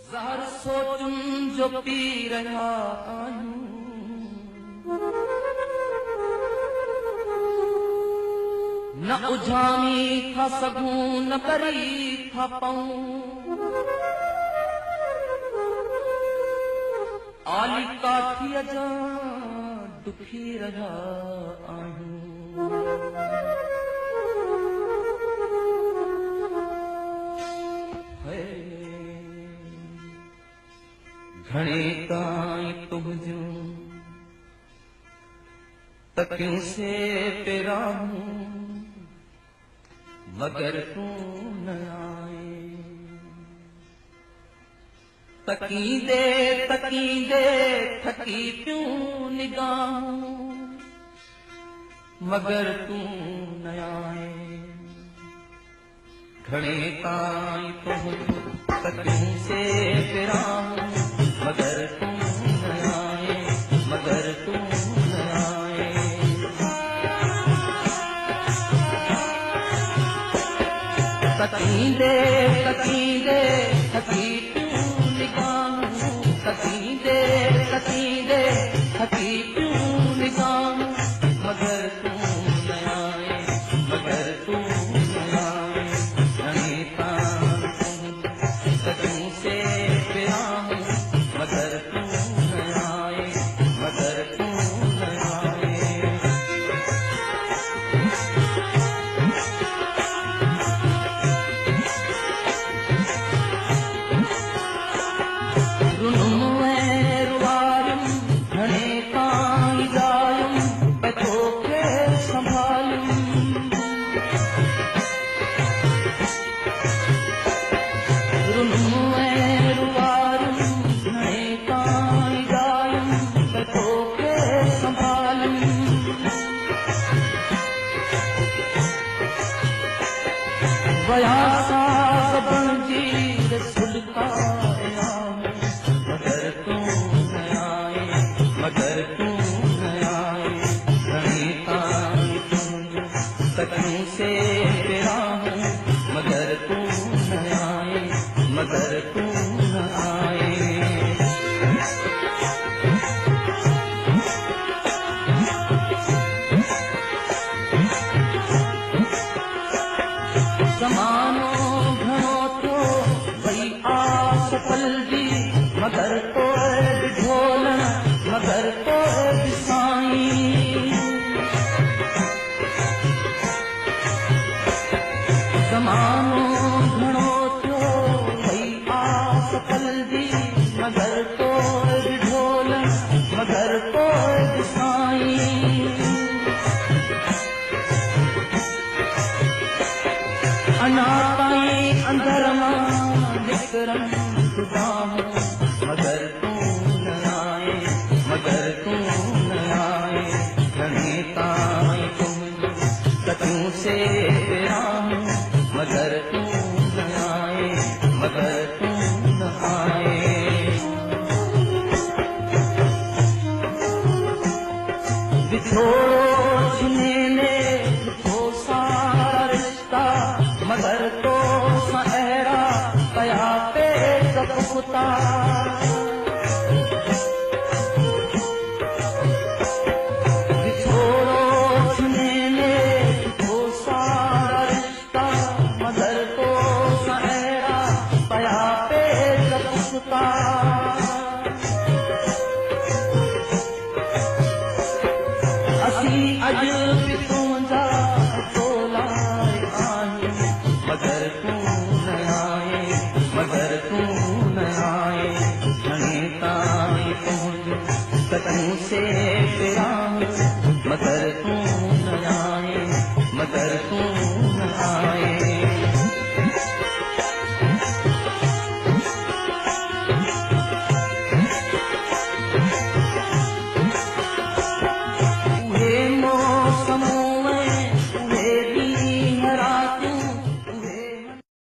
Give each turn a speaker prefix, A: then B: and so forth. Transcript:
A: ज़हर सोचुं जो पी रहा आहियूं, न उजामी था सघूं न करी था पाऊं, आली काठीअ जा दुखी रहा आहियूं। घणे ताईं तुंहिंजूं तकियूं से पिराहूं, मगर तूं न आए। तकींदे तकींदे थकी पियूं निगाहूं, मगर तूं न आए। घणे ताईं तुंहिंजूं तकियूं से पिराहूं, मगर तूं न आए, मगर तूं न आए। तकींदे तकींदे थकी पियूं निगाहूं, तकींदे तकींदे थकी पियूं निगाहूं, मगर तूं न आए, मगर तूं न आए। घणे ताईं तकियूं से पिराहूं, मगर तूं न आए, मगर तूं न आए। रुनुम ऐं रुआरियूं घणे ताईं ॻायूं, पे तोखे संभालियूं। रुनुम ऐं रुआरियूं घणे ताईं ॻायूं, पे तोखे संभालियूं। वयासा बणजी सुलकाया, मगर तूं न आए, मगर तूं न आए। घणे ताईं तुंहिंजूं तकियूं से पिराहूं, मगर तूं न आए, मगर तूं न आए। ज़मानो घणो थियो भई आस पलजी, मगर तोए ॾिठो न, मगर तोए ॾिसाईं। ज़मानो घणो थियो भई आस पलजी, मगर तोए ॾिठो न, मगर तोए ॾिसाईं। अञा ताईं अंदर मां निकिरनि ख़ुदाऊं, मगर तूं न आए, मगर तूं न आए। घणे ताईं तुंहिंजूं तकियूं से पिराहूं, मगर तूं न आए, मगर तूं न आए। विछोड़ो छीने विछो सारा रिश्ता, मगर तो सहरा कया पे पुता। विछोड़ो छीने विछो सारा रिश्ता, मगर तो सहरा कया पे पुता।